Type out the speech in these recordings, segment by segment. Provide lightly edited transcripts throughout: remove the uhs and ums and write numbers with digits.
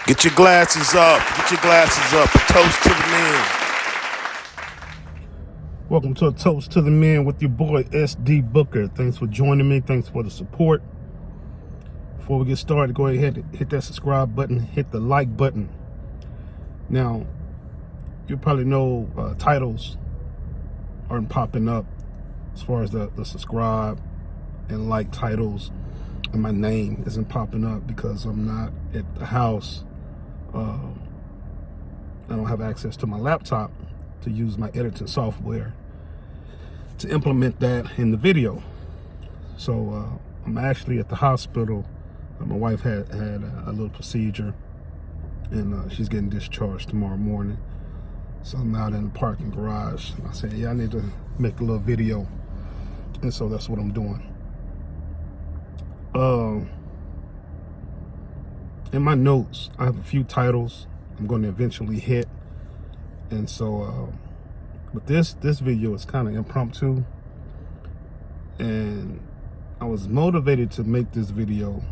Get your glasses up. Get your glasses up. A toast to the men. Welcome to A Toast to the Men with your boy SD Booker. Thanks for joining me. Thanks for the support. Before we get started, go ahead and hit that subscribe button. Hit the like button. Now, you probably know titles aren't popping up as far as the subscribe and like titles, and my name isn't popping up because I'm not at the house. I don't have access to my laptop to use my editing software to implement that in the video. So I'm actually at the hospital. My wife had a little procedure, and she's getting discharged tomorrow morning. So I'm out in the parking garage. I said, yeah, I need to make a little video. And so that's what I'm doing. In my notes, I have a few titles I'm going to eventually hit. And so, but this video is kind of impromptu. And I was motivated to make this video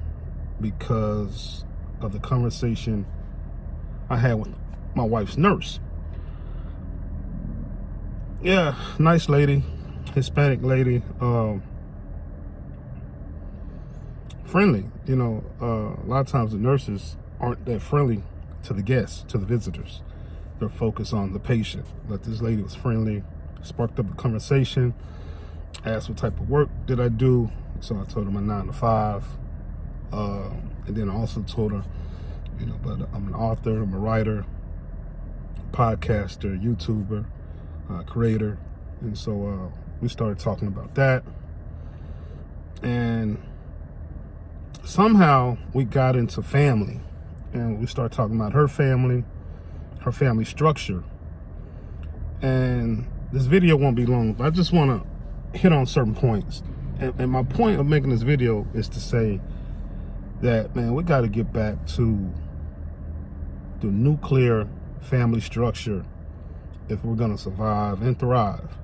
because of the conversation I had with my wife's nurse. Yeah, nice lady, Hispanic lady, friendly. You know, a lot of times the nurses aren't that friendly to the guests, to the visitors. They're focused on the patient. But this lady was friendly, sparked up a conversation, asked what type of work did I do. So I told her my 9 to 5. And then I also told her, you know, but I'm an author, I'm a writer, podcaster, YouTuber, creator. And so we started talking about that. And somehow we got into family, and we started talking about her family structure. And this video won't be long, but I just want to hit on certain points. And my point of making this video is to say that, man, we got to get back to the nuclear family structure if we're going to survive and thrive.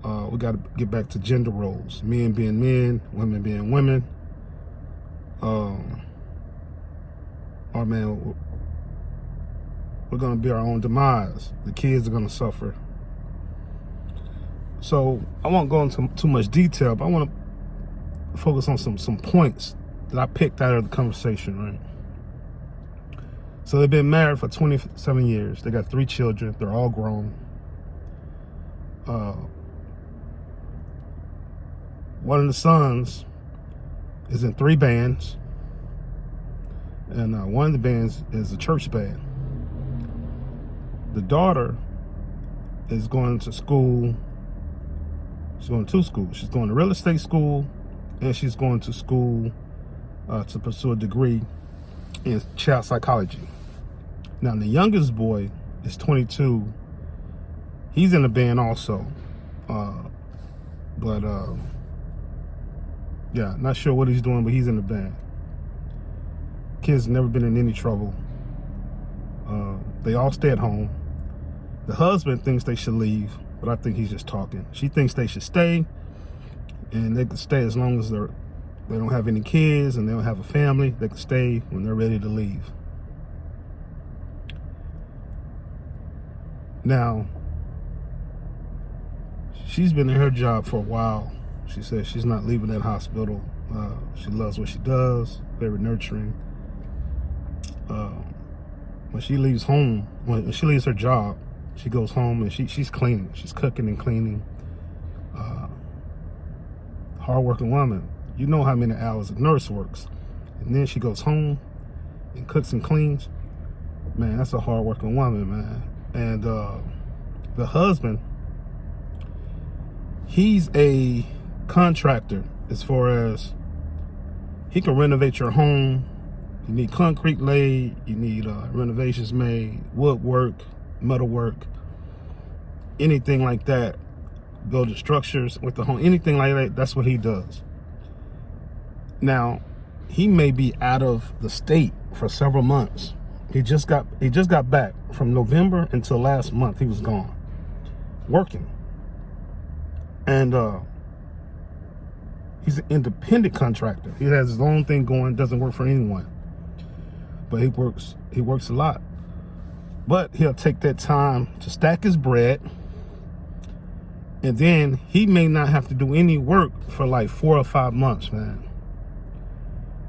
We got to get back to gender roles, men being men, women being women. Or man, we're going to be our own demise. The kids are going to suffer. So I won't go into too much detail, but I want to focus on some points that I picked out of the conversation, right? So they've been married for 27 years. They got 3 children. They're all grown. One of the sons is in 3 bands. And one of the bands is a church band. The daughter is going to school. She's going to 2 schools. She's going to real estate school, and she's going to school to pursue a degree in child psychology. Now, the youngest boy is 22. He's in the band also. Yeah, not sure what he's doing, but he's in the band. Kids never been in any trouble. They all stay at home. The husband thinks they should leave, but I think he's just talking. She thinks they should stay, and they can stay as long as they don't have any kids and they don't have a family. They can stay when they're ready to leave. Now, she's been in her job for a while. She says she's not leaving that hospital. She loves what she does, very nurturing. When she leaves home, when she leaves her job, she goes home and she's cleaning. She's cooking and cleaning. Hardworking woman. You know how many hours a nurse works. And then she goes home and cooks and cleans. Man, that's a hardworking woman, man. And the husband, he's a contractor as far as he can renovate your home. You need concrete laid, you need renovations made, woodwork, metalwork, anything like that. Building structures with the home, anything like that, that's what he does. Now, he may be out of the state for several months. He just got back from November until last month. He was gone, working. And he's an independent contractor. He has his own thing going, doesn't work for anyone. but he works a lot. But he'll take that time to stack his bread, and then he may not have to do any work for like 4 or 5 months, man.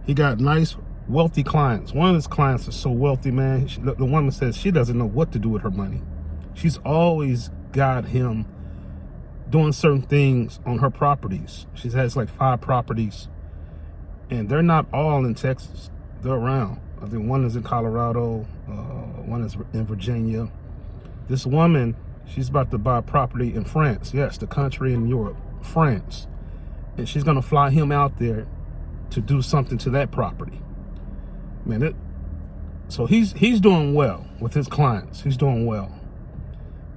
He got nice, wealthy clients. One of his clients is so wealthy, man. The woman says she doesn't know what to do with her money. She's always got him doing certain things on her properties. She has like 5 properties, and they're not all in Texas. They're around. I think one is in Colorado, one is in Virginia. This woman, she's about to buy a property in France. Yes, the country in Europe, France. And she's gonna fly him out there to do something to that property. Man, so he's doing well with his clients. He's doing well.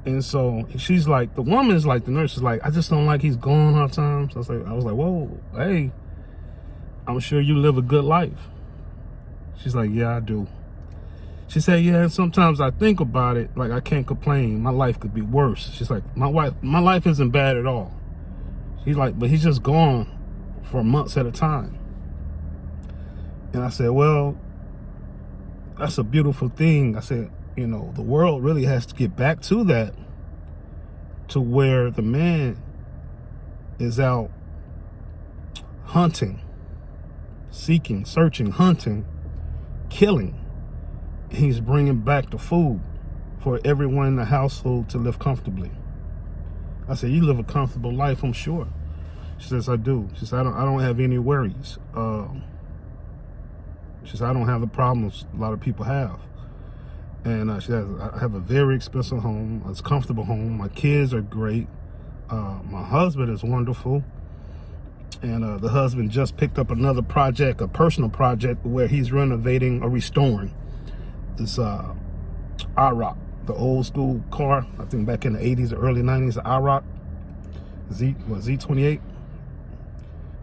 And so she's like, the woman's like, the nurse is like, I just don't like he's gone all the time. So I was like, whoa, hey, I'm sure you live a good life. She's like, yeah, I do. She said, yeah, sometimes I think about it, like I can't complain. My life could be worse. She's like, my life isn't bad at all. She's like, but he's just gone for months at a time. And I said, well, that's a beautiful thing. I said, you know, the world really has to get back to that, to where the man is out hunting, seeking, searching, hunting, killing. He's bringing back the food for everyone in the household to live comfortably. I said, you live a comfortable life, I'm sure. She says, I do. She said, I don't have any worries. She said, I don't have the problems a lot of people have. And she says, I have a very expensive home. It's a comfortable home. My kids are great. My husband is wonderful. And the husband just picked up another project, a personal project, where he's renovating or restoring this IROC, the old school car. I think back in the 80s or early 90s, the IROC, Z28.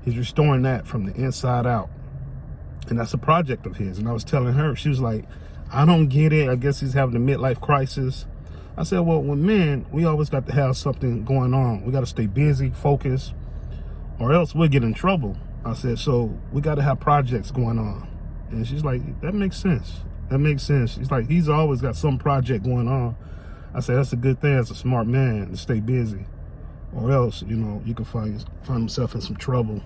He's restoring that from the inside out. And that's a project of his. And I was telling her, she was like, I don't get it. I guess he's having a midlife crisis. I said, well, with men, we always got to have something going on. We got to stay busy, focused, or else we'll get in trouble. I said, so we got to have projects going on. And she's like, that makes sense. That makes sense. She's like, he's always got some project going on. I said, that's a good thing as a smart man, to stay busy. Or else, you know, you can find himself in some trouble.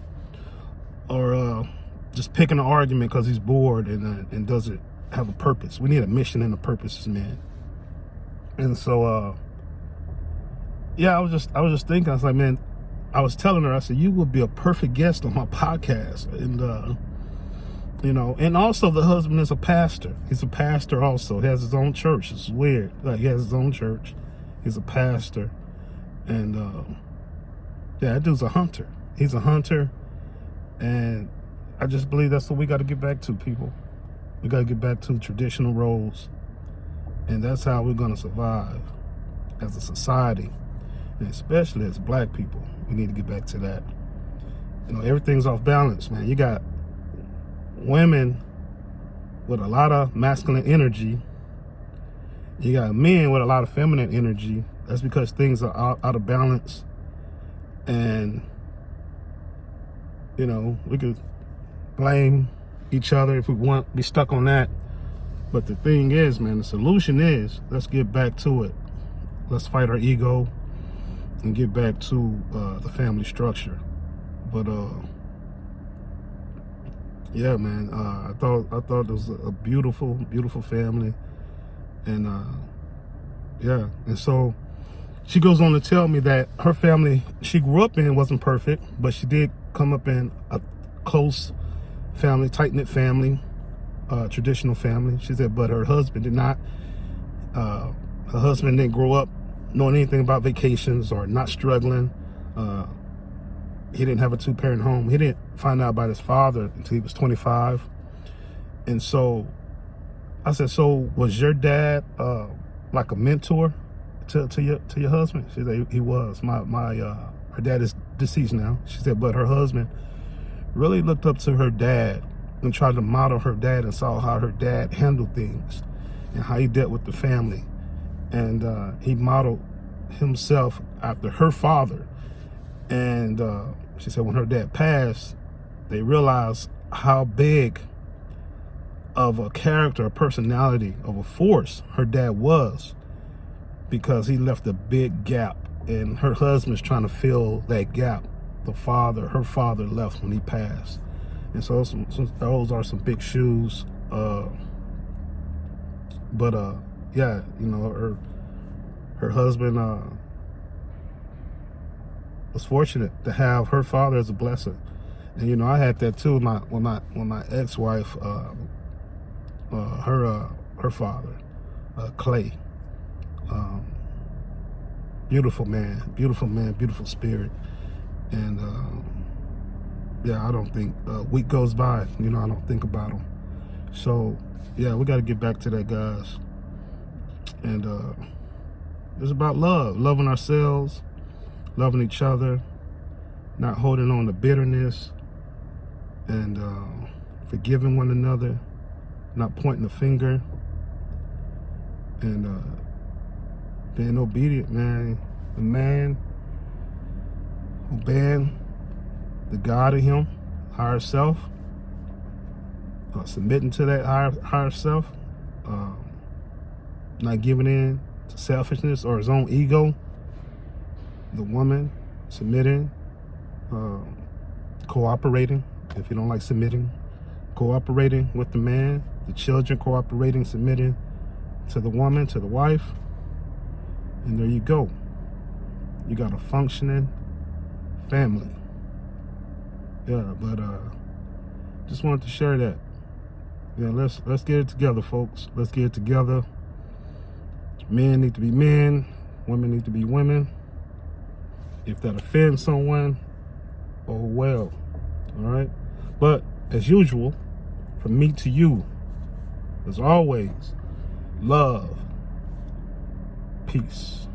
Or just picking an argument because he's bored and doesn't have a purpose. We need a mission and a purpose as men. And so, yeah, I was just thinking, I was like, man, I was telling her, I said, you would be a perfect guest on my podcast. And, you know, and also the husband is a pastor. He's a pastor also. He has his own church. It's weird. Like, he has his own church. He's a pastor. And, yeah, that dude's a hunter. He's a hunter. And I just believe that's what we got to get back to, people. We got to get back to traditional roles. And that's how we're going to survive as a society. And especially as black people, we need to get back to that. You know, everything's off balance, man. You got women with a lot of masculine energy. You got men with a lot of feminine energy. That's because things are out of balance. And, you know, we could blame each other if we want to be stuck on that. But the thing is, man, the solution is, let's get back to it. Let's fight our ego and get back to the family structure. But yeah, man, I thought it was a beautiful, beautiful family. And yeah, and so she goes on to tell me that her family she grew up in wasn't perfect, but she did come up in a close family, tight-knit family, traditional family. She said, but her husband did not. Her husband didn't grow up knowing anything about vacations or not struggling. He didn't have a 2-parent home. He didn't find out about his father until he was 25. And so I said, so was your dad like a mentor to your husband? She said, he was. Her dad is deceased now. She said, but her husband really looked up to her dad and tried to model her dad and saw how her dad handled things and how he dealt with the family. And he modeled himself after her father. And she said when her dad passed, they realized how big of a character, a personality, of a force her dad was, because he left a big gap, and her husband's trying to fill that gap her father left when he passed. And so those are some big shoes. Yeah, you know, her husband was fortunate to have her father as a blessing. And you know, I had that too. When my ex-wife, her father, Clay, beautiful man, beautiful spirit. And yeah, I don't think a week goes by, you know, I don't think about him. So yeah, we got to get back to that, guys. And it's about loving ourselves, loving each other, not holding on to bitterness, and forgiving one another, not pointing the finger, and being obedient, man. The man obeying the God in him, higher self, submitting to that higher self, not giving in to selfishness or his own ego. The woman submitting, cooperating, if you don't like submitting, cooperating with the man, the children cooperating, submitting to the woman, to the wife, and there you go. You got a functioning family. Yeah, but just wanted to share that. Yeah, let's get it together, folks. Let's get it together. Men need to be men, women need to be women. If that offends someone, oh well. All right. But as usual, from me to you, as always, love, peace.